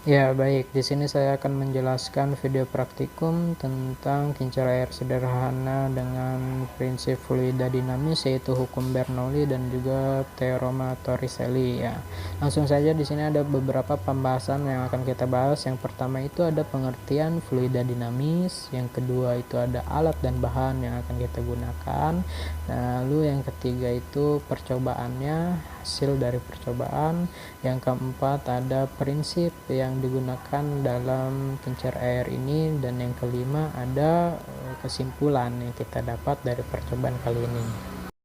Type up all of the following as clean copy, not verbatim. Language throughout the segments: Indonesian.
Ya, baik. Di sini saya akan menjelaskan video praktikum tentang kincir air sederhana dengan prinsip fluida dinamis, yaitu hukum Bernoulli dan juga teorema Torricelli ya. Langsung saja, di sini ada beberapa pembahasan yang akan kita bahas. Yang pertama itu ada pengertian fluida dinamis, yang kedua itu ada alat dan bahan yang akan kita gunakan. Lalu yang ketiga itu percobaannya, hasil dari percobaan. Yang keempat ada prinsip yang digunakan dalam kincir air ini, dan yang kelima ada kesimpulan yang kita dapat dari percobaan kali ini.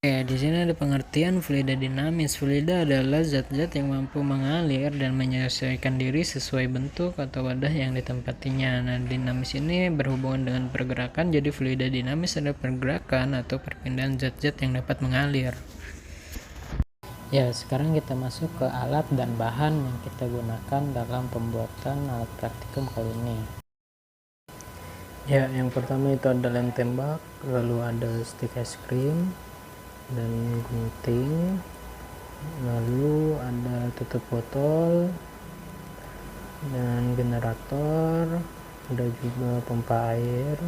Oke, di sini ada pengertian fluida dinamis. Fluida adalah zat-zat yang mampu mengalir dan menyesuaikan diri sesuai bentuk atau wadah yang ditempatinya. Nah, dinamis ini berhubungan dengan pergerakan, jadi fluida dinamis adalah pergerakan atau perpindahan zat-zat yang dapat mengalir. Ya, sekarang kita masuk ke alat dan bahan yang kita gunakan dalam pembuatan alat praktikum kali ini. Ya, yang pertama itu ada lem tembak, lalu ada stik es krim dan gunting, lalu ada tutup botol dan generator, ada juga pompa air.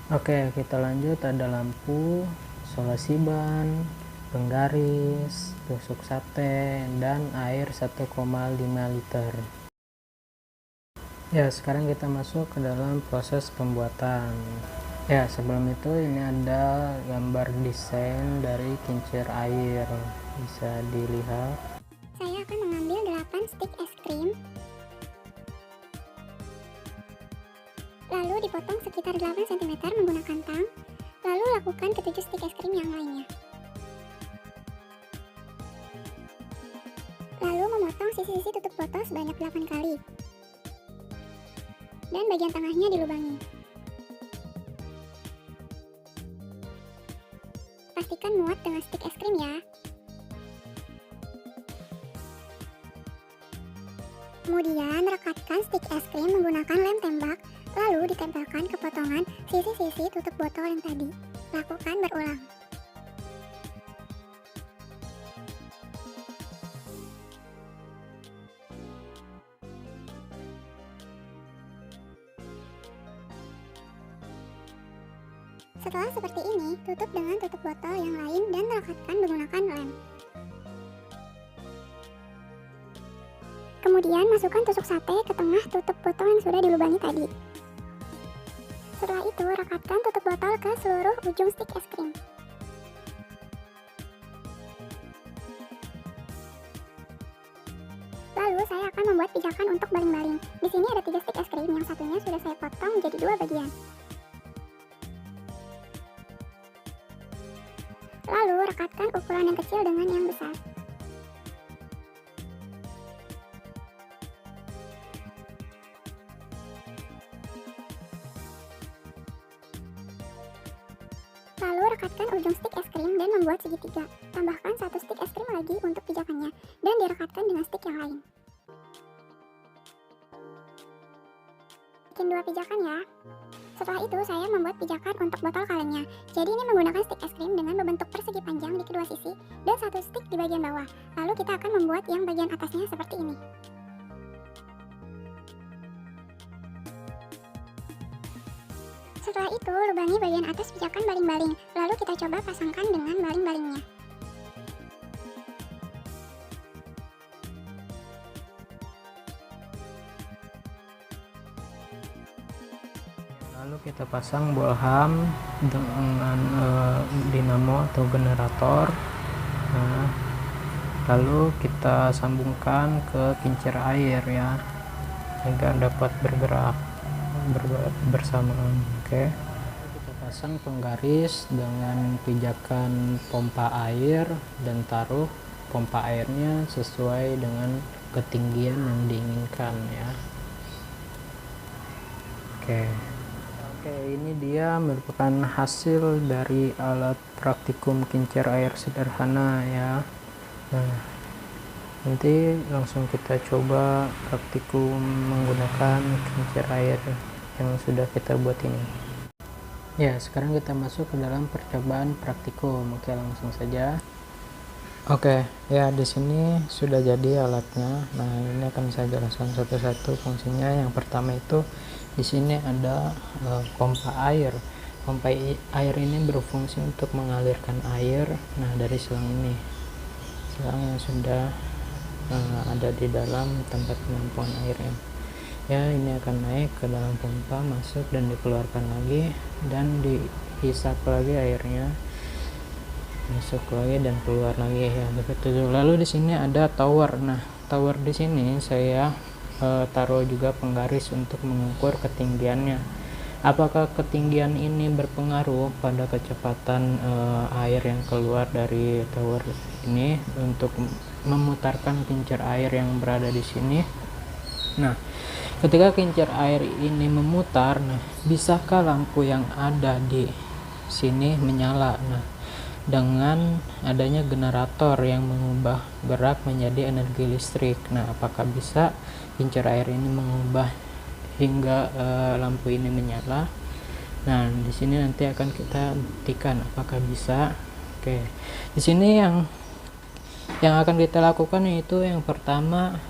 Oke, kita lanjut. Ada lampu, solasi ban, penggaris, tusuk sate, dan air 1,5 liter. Ya, sekarang kita masuk ke dalam proses pembuatan. Ya, sebelum itu ini ada gambar desain dari kincir air. Bisa dilihat. Saya akan mengambil 8 stik es krim, lalu dipotong sekitar 8 cm menggunakan tang, lalu lakukan ke 7 stik es krim yang lainnya. Lalu memotong sisi-sisi tutup botol sebanyak 8 kali. Dan bagian tengahnya dilubangi. Pastikan muat dengan stik es krim ya. Kemudian rekatkan stik es krim menggunakan lem tembak, lalu ditempelkan ke potongan sisi-sisi tutup botol yang tadi. Lakukan berulang. Setelah seperti ini, tutup dengan tutup botol yang lain dan rekatkan menggunakan lem. Kemudian masukkan tusuk sate ke tengah tutup botol yang sudah dilubangi tadi. Setelah itu, rekatkan tutup botol ke seluruh ujung stik es krim. Lalu saya akan membuat pijakan untuk baling-baling. Di sini ada 3 stik es krim, yang satunya sudah saya potong menjadi 2 bagian. Lalu rekatkan ukuran yang kecil dengan yang besar. Lalu rekatkan ujung stik es krim dan membuat segitiga. Tambahkan 1 stik es krim lagi untuk pijakannya dan direkatkan dengan stik yang lain. Bikin 2 pijakan ya. Setelah itu saya membuat pijakan untuk botol kalengnya. Jadi ini menggunakan stik es krim dengan membentuk persegi panjang di kedua sisi dan 1 stik di bagian bawah. Lalu kita akan membuat yang bagian atasnya seperti ini. Setelah itu lubangi bagian atas pijakan baling-baling. Lalu kita coba pasangkan dengan baling-balingnya. Lalu kita pasang bolham dengan dinamo atau generator. Nah, lalu kita sambungkan ke kincir air ya, agar dapat bergerak bersamaan. Oke. Kita pasang penggaris dengan pijakan pompa air dan taruh pompa airnya sesuai dengan ketinggian yang diinginkan ya. Oke, ini dia merupakan hasil dari alat praktikum kincir air sederhana ya. Nah, nanti langsung kita coba praktikum menggunakan kincir air yang sudah kita buat ini. Ya, sekarang kita masuk ke dalam percobaan praktikum. Oke, langsung saja. Oke, ya di sini sudah jadi alatnya. Nah, ini akan saya jelaskan satu-satu fungsinya. Yang pertama itu di sini ada pompa air. Pompa air ini berfungsi untuk mengalirkan air. Nah, dari selang ini, selang yang sudah ada di dalam tempat penampungan airnya. Ya, ini akan naik ke dalam pompa, masuk dan dikeluarkan lagi, dan dihisap lagi airnya, masuk lagi dan keluar lagi ya, begitu. Lalu di sini ada tower. Nah, tower di sini saya taruh juga penggaris untuk mengukur ketinggiannya. Apakah ketinggian ini berpengaruh pada kecepatan air yang keluar dari tower ini untuk memutarkan kincir air yang berada di sini? Nah, ketika kincir air ini memutar, nah, bisakah lampu yang ada di sini menyala? Nah, dengan adanya generator yang mengubah gerak menjadi energi listrik. Nah, apakah bisa kincir air ini mengubah hingga lampu ini menyala? Nah, di sini nanti akan kita buktikan apakah bisa. Oke, di sini yang akan kita lakukan yaitu yang pertama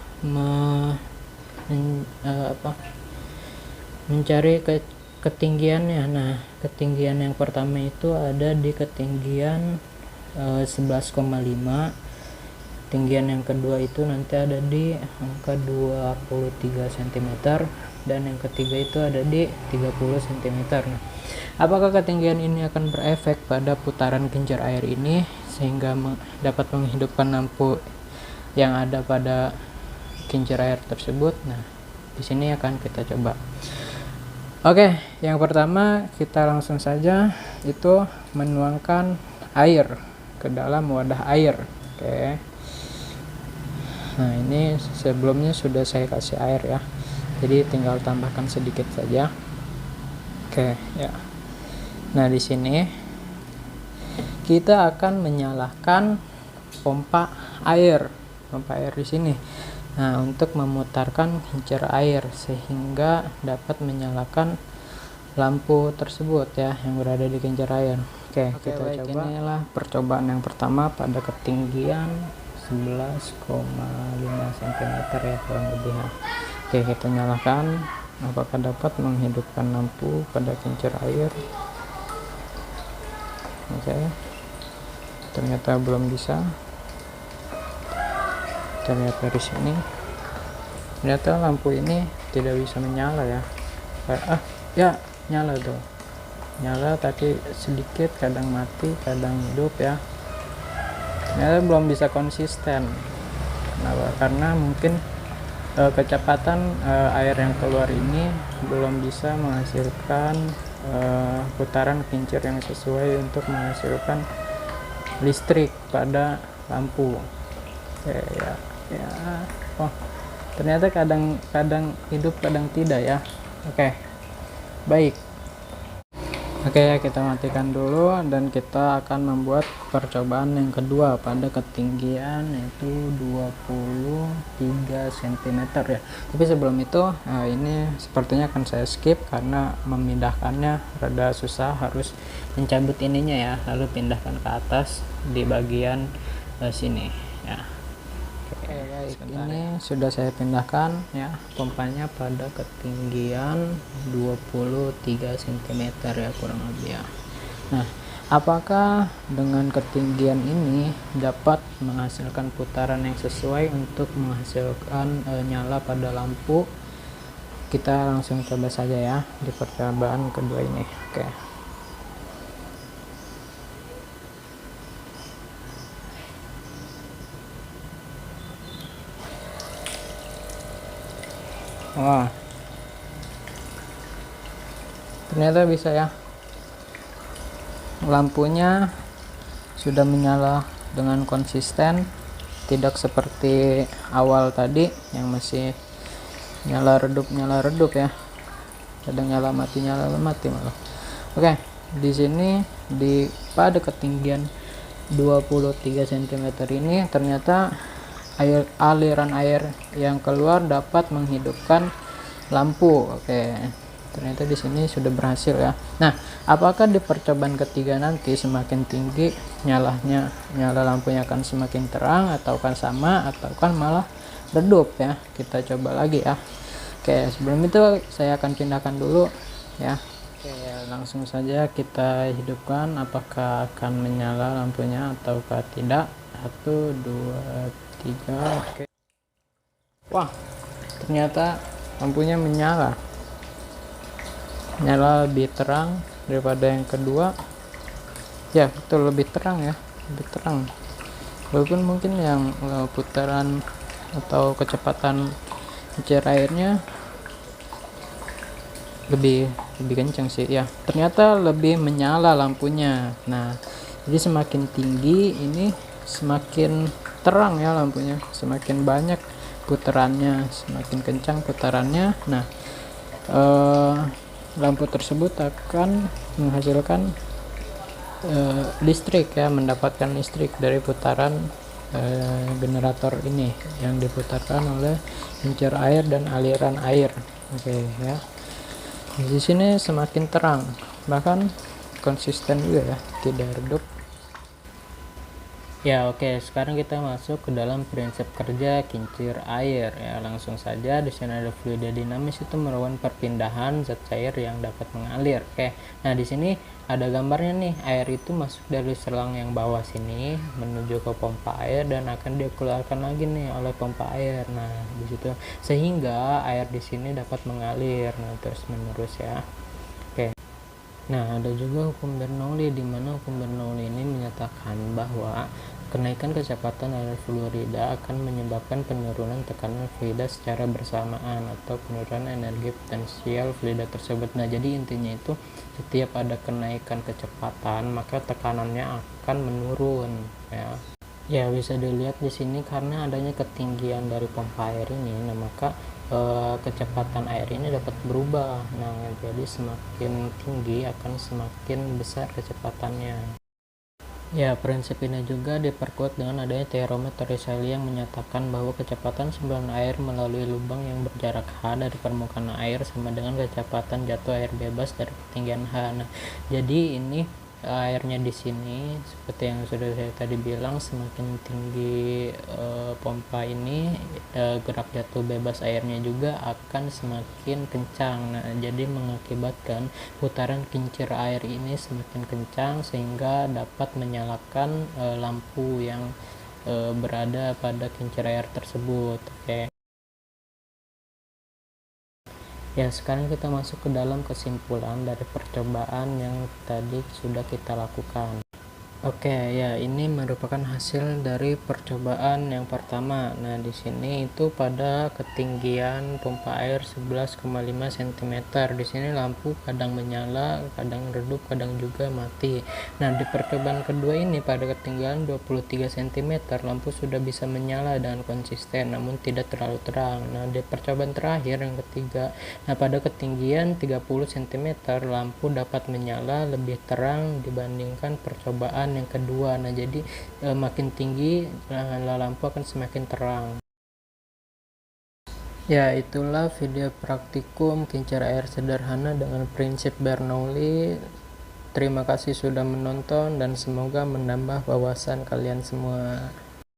mencari ketinggiannya. Nah, ketinggian yang pertama itu ada di ketinggian 11,5. Ketinggian yang kedua itu nanti ada di angka 23 cm, dan yang ketiga itu ada di 30 cm. Nah, apakah ketinggian ini akan berefek pada putaran kincir air ini sehingga dapat menghidupkan lampu yang ada pada kincir air tersebut? Nah, di sini akan kita coba. Oke, yang pertama kita langsung saja itu menuangkan air ke dalam wadah air. Oke. Nah, ini sebelumnya sudah saya kasih air ya. Jadi tinggal tambahkan sedikit saja. Oke, ya. Nah, di sini kita akan menyalakan pompa air. Pompa air di sini. Nah, untuk memutarkan kincir air sehingga dapat menyalakan lampu tersebut ya yang berada di kincir air. Oke, kita coba. Inilah percobaan yang pertama pada ketinggian 11,5 cm ya kurang lebih. Oke, kita nyalakan. Apakah dapat menghidupkan lampu pada kincir air? Oke, ternyata belum bisa. Kita lihat dari sini, ternyata lampu ini tidak bisa menyala ya. Ya, nyala tuh, nyala tapi sedikit, kadang mati kadang hidup ya. Ternyata belum bisa konsisten. Kenapa? Karena mungkin kecepatan air yang keluar ini belum bisa menghasilkan putaran kincir yang sesuai untuk menghasilkan listrik pada lampu. Ya. Oh, ternyata kadang hidup kadang tidak ya. Oke, baik. Oke, kita matikan dulu dan kita akan membuat percobaan yang kedua pada ketinggian yaitu 23 cm ya. Tapi sebelum itu ini sepertinya akan saya skip karena memindahkannya rada susah, harus mencabut ininya ya, lalu pindahkan ke atas di bagian sini ya. Oke, baik. Ini sudah saya pindahkan ya pompanya pada ketinggian 23 cm ya kurang lebih ya. Nah, apakah dengan ketinggian ini dapat menghasilkan putaran yang sesuai untuk menghasilkan nyala pada lampu? Kita langsung coba saja ya di percobaan kedua ini. Oke. Wah, ternyata bisa ya, lampunya sudah menyala dengan konsisten, tidak seperti awal tadi yang masih nyala redup ya, kadang nyala mati malah. Oke, di sini pada ketinggian 23 cm ini ternyata aliran air yang keluar dapat menghidupkan lampu. Oke, ternyata di sini sudah berhasil ya. Nah, apakah di percobaan ketiga nanti semakin tinggi nyala lampunya akan semakin terang, atau kan sama, atau kan malah redup ya? Kita coba lagi ya. Oke, sebelum itu saya akan pindahkan dulu ya. Oke, langsung saja kita hidupkan, apakah akan menyala lampunya ataukah tidak. 1 2 3. Oke. Wah, ternyata lampunya menyala lebih terang daripada yang kedua ya. Betul, lebih terang ya, lebih terang, walaupun mungkin yang putaran atau kecepatan kincir airnya lebih kencang sih ya. Ternyata lebih menyala lampunya. Nah, jadi semakin tinggi ini semakin terang ya lampunya, semakin banyak putarannya, semakin kencang putarannya. Nah, lampu tersebut akan menghasilkan listrik ya, mendapatkan listrik dari putaran generator ini yang diputarkan oleh kincir air dan aliran air. Oke ya, di sini semakin terang, bahkan konsisten juga ya, tidak redup. Ya oke, sekarang kita masuk ke dalam prinsip kerja kincir air ya. Langsung saja, di sini ada fluida dinamis, itu merupakan perpindahan zat cair yang dapat mengalir. Oke, nah di sini ada gambarnya nih, air itu masuk dari selang yang bawah sini menuju ke pompa air dan akan dikeluarkan lagi nih oleh pompa air. Nah di situ, sehingga air di sini dapat mengalir terus menerus ya. Oke. Nah, ada juga hukum Bernoulli, di mana hukum Bernoulli ini menyatakan bahwa kenaikan kecepatan air fluorida akan menyebabkan penurunan tekanan fluida secara bersamaan atau penurunan energi potensial fluida tersebut. Nah, jadi intinya itu setiap ada kenaikan kecepatan maka tekanannya akan menurun ya. Ya, bisa dilihat di sini karena adanya ketinggian dari pompa air ini, nah maka kecepatan air ini dapat berubah. Nah, jadi semakin tinggi akan semakin besar kecepatannya. Ya, prinsip ini juga diperkuat dengan adanya teorema Torricelli yang menyatakan bahwa kecepatan semburan air melalui lubang yang berjarak h dari permukaan air sama dengan kecepatan jatuh air bebas dari ketinggian h. Nah, jadi ini airnya di sini seperti yang sudah saya tadi bilang, semakin tinggi pompa ini gerak jatuh bebas airnya juga akan semakin kencang. Nah, jadi mengakibatkan putaran kincir air ini semakin kencang sehingga dapat menyalakan lampu yang berada pada kincir air tersebut. Oke. Ya, sekarang kita masuk ke dalam kesimpulan dari percobaan yang tadi sudah kita lakukan. Oke, ya ini merupakan hasil dari percobaan yang pertama. Nah, di sini itu pada ketinggian pompa air 11,5 cm. Di sini lampu kadang menyala, kadang redup, kadang juga mati. Nah, di percobaan kedua ini pada ketinggian 23 cm, lampu sudah bisa menyala dengan konsisten namun tidak terlalu terang. Nah, di percobaan terakhir yang ketiga, nah pada ketinggian 30 cm, lampu dapat menyala lebih terang dibandingkan percobaan yang kedua. Nah, jadi makin tinggi lampu akan semakin terang. Ya, itulah video praktikum kincir air sederhana dengan prinsip Bernoulli. Terima kasih sudah menonton dan semoga menambah wawasan kalian semua.